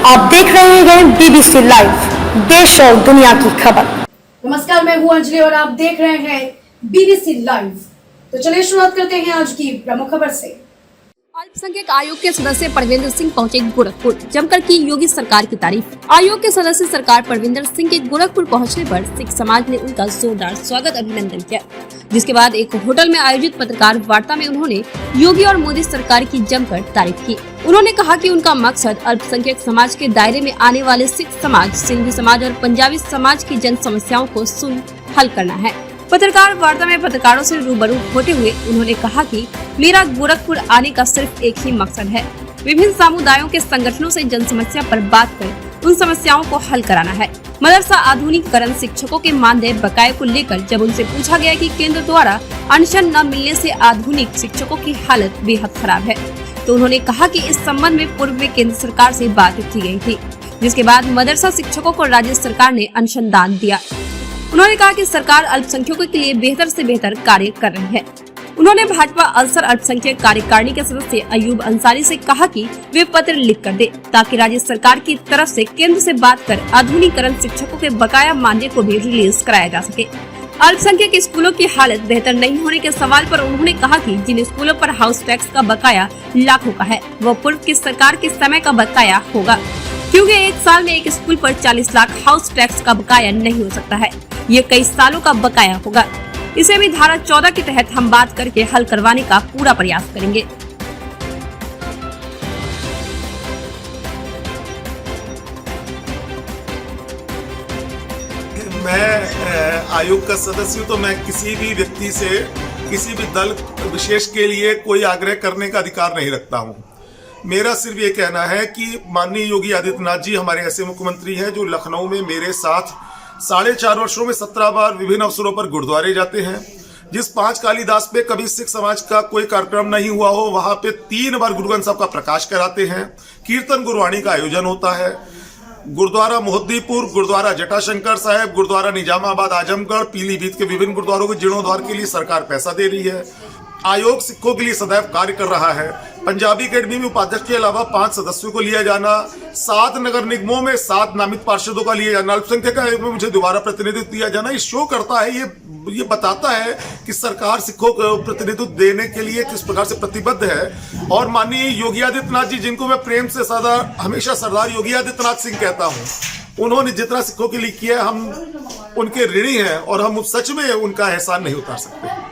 आप देख रहे हैं बीबीसी लाइव, देश और दुनिया की खबर। नमस्कार, मैं हूं अंजलि और आप देख रहे हैं बीबीसी लाइव। तो चलिए शुरुआत करते हैं आज की प्रमुख खबर से। अल्पसंख्यक आयोग के सदस्य परविंदर सिंह पहुंचे गोरखपुर, जमकर की योगी सरकार की तारीफ। आयोग के सदस्य सरकार परविंदर सिंह के गोरखपुर पहुंचने पर सिख समाज ने उनका जोरदार स्वागत अभिनंदन किया, जिसके बाद एक होटल में आयोजित पत्रकार वार्ता में उन्होंने योगी और मोदी सरकार की जमकर तारीफ की। उन्होंने कहा कि उनका मकसद अल्पसंख्यक समाज के दायरे में आने वाले सिख समाज, सिंधी समाज और पंजाबी समाज की जन समस्याओं को सुन हल करना है। पत्रकार वार्ता में पत्रकारों से रूबरू होते हुए उन्होंने कहा कि मेरा गोरखपुर आने का सिर्फ एक ही मकसद है, विभिन्न समुदायों के संगठनों से जन समस्या पर बात कर उन समस्याओं को हल कराना है। मदरसा आधुनिकीकरण, शिक्षकों के मानदेय बकाये को लेकर जब उनसे पूछा गया कि केंद्र द्वारा अनशन न मिलने से आधुनिक शिक्षकों की हालत बेहद खराब है, तो उन्होंने कहा कि इस संबंध में पूर्व में केंद्र सरकार से बात की गई थी, जिसके बाद मदरसा शिक्षकों को राज्य सरकार ने अनुदान दिया। उन्होंने कहा कि सरकार अल्पसंख्यकों के लिए बेहतर से बेहतर कार्य कर रही है। उन्होंने भाजपा अल्सर अल्पसंख्यक कार्यकारिणी के सदस्य अयूब अंसारी से कहा कि वे पत्र लिख कर दे, ताकि राज्य सरकार की तरफ से केंद्र से बात कर आधुनिकीकरण शिक्षकों के बकाया मानदेय को भी रिलीज कराया जा सके। अल्पसंख्यक स्कूलों की हालत बेहतर नहीं होने के सवाल पर उन्होंने कहा कि जिन स्कूलों पर हाउस टैक्स का बकाया लाखों का है, वह पूर्व की सरकार के समय का बकाया होगा, क्योंकि एक साल में एक स्कूल पर 40 लाख हाउस टैक्स का बकाया नहीं हो सकता है, ये कई सालों का बकाया होगा। इसे भी धारा 14 के तहत हम बात करके हल करवाने का पूरा प्रयास करेंगे। मैं आयोग का सदस्य हूं, तो मैं किसी भी व्यक्ति से किसी भी दल विशेष के लिए कोई आग्रह करने का अधिकार नहीं रखता हूं। मेरा सिर्फ ये कहना है कि माननीय योगी आदित्यनाथ जी हमारे ऐसे मुख्यमंत्री हैं जो लखनऊ में मेरे साथ 4.5 वर्षों में 17 बार विभिन्न अवसरों पर गुरुद्वारे जाते हैं। जिस 5 कालीदास पे कभी सिख समाज का कोई कार्यक्रम नहीं हुआ हो, वहां पे 3 बार गुरु ग्रंथ साहब का प्रकाश कराते हैं। कीर्तन गुरबाणी का आयोजन होता है। गुरुद्वारा मोहद्दीपुर, गुरुद्वारा जटाशंकर साहिब, गुरुद्वारा निजामाबाद, आजमगढ़, पीलीभीत के विभिन्न गुरुद्वारों के जीर्णोद्धार के लिए सरकार पैसा दे रही है। आयोग सिखों के लिए सदैव कार्य कर रहा है। पंजाबी अकेडमी में उपाध्यक्ष के अलावा 5 सदस्यों को लिया जाना, 7 नगर निगमों में 7 नामित पार्षदों का लिया जाना, अल्पसंख्यक आयोग में मुझे दोबारा प्रतिनिधित्व दिया जाना, ये शो करता है, ये बताता है कि सरकार सिखों को प्रतिनिधित्व देने के लिए किस प्रकार से प्रतिबद्ध है। और माननीय योगी आदित्यनाथ जी, जिनको मैं प्रेम से सदा हमेशा सरदार योगी आदित्यनाथ सिंह कहता हूँ, उन्होंने जितना सिखों के लिए किया, हम उनके ऋणी हैं और हम सच में उनका एहसान नहीं उतार सकते।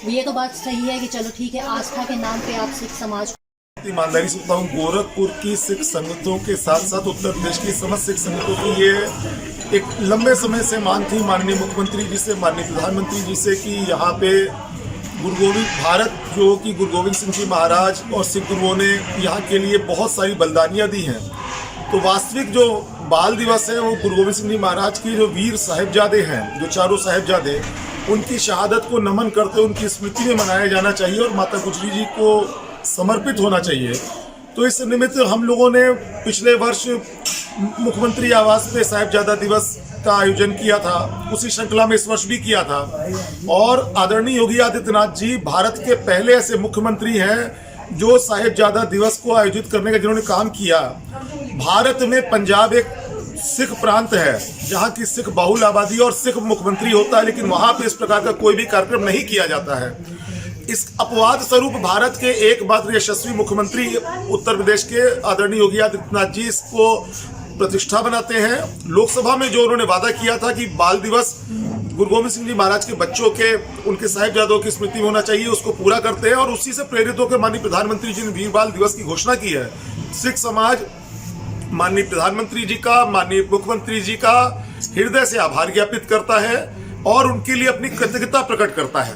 ये तो बात सही है कि चलो ठीक है, आस्था के नाम पे आप सिख समाज ईमानदारी से बताऊं, गोरखपुर की सिख संगतों के साथ साथ उत्तर प्रदेश की समस्त सिख संगतों की ये एक लंबे समय से मांग थी माननीय मुख्यमंत्री जी से, माननीय प्रधानमंत्री जी से, कि यहाँ पे गुरु गोविंद भारत जो कि गुरु गोविंद सिंह जी महाराज और सिख गुरुओं ने यहाँ के लिए बहुत सारी बलिदानियाँ दी हैं। तो वास्तविक जो बाल दिवस है वो गुरु गोविंद सिंह जी महाराज की जो वीर साहिबजादे हैं, जो चारों साहिबजादे, उनकी शहादत को नमन करते उनकी स्मृति में मनाया जाना चाहिए और माता गुजरी जी को समर्पित होना चाहिए। तो इस निमित्त हम लोगों ने पिछले वर्ष मुख्यमंत्री आवास पे साहिबजादा दिवस का आयोजन किया था, उसी श्रृंखला में इस वर्ष भी किया था। और आदरणीय योगी आदित्यनाथ जी भारत के पहले ऐसे मुख्यमंत्री हैं जो साहिबजादा दिवस को आयोजित करने का जिन्होंने काम किया। भारत में पंजाब एक सिख प्रांत है जहाँ की सिख बहुल आबादी और सिख मुख्यमंत्री होता है, लेकिन वहाँ पे इस प्रकार का कोई भी कार्यक्रम नहीं किया जाता है। इस अपवाद स्वरूप भारत के एकमात्र यशस्वी मुख्यमंत्री उत्तर प्रदेश के आदरणीय योगी आदित्यनाथ जी इसको प्रतिष्ठा बनाते हैं। लोकसभा में जो उन्होंने वादा किया था कि बाल दिवस गुरु गोविंद सिंह जी महाराज के बच्चों के, उनके साहिबजादों की स्मृति में होना चाहिए, उसको पूरा करते हैं। और उसी से प्रेरित होकर माननीय प्रधानमंत्री जी ने वीर बाल दिवस की घोषणा की है। सिख समाज माननीय प्रधानमंत्री जी का, माननीय मुख्यमंत्री जी का हृदय से आभार ज्ञापित करता है और उनके लिए अपनी कृतज्ञता प्रकट करता है।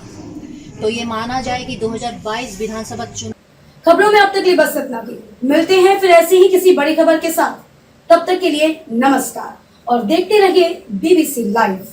तो ये माना जाए कि 2022 विधानसभा चुनाव। खबरों में अब तक लिए बस इतना ही। मिलते हैं फिर ऐसी ही किसी बड़ी खबर के साथ। तब तक के लिए नमस्कार और देखते रहिए बीबीसी लाइव।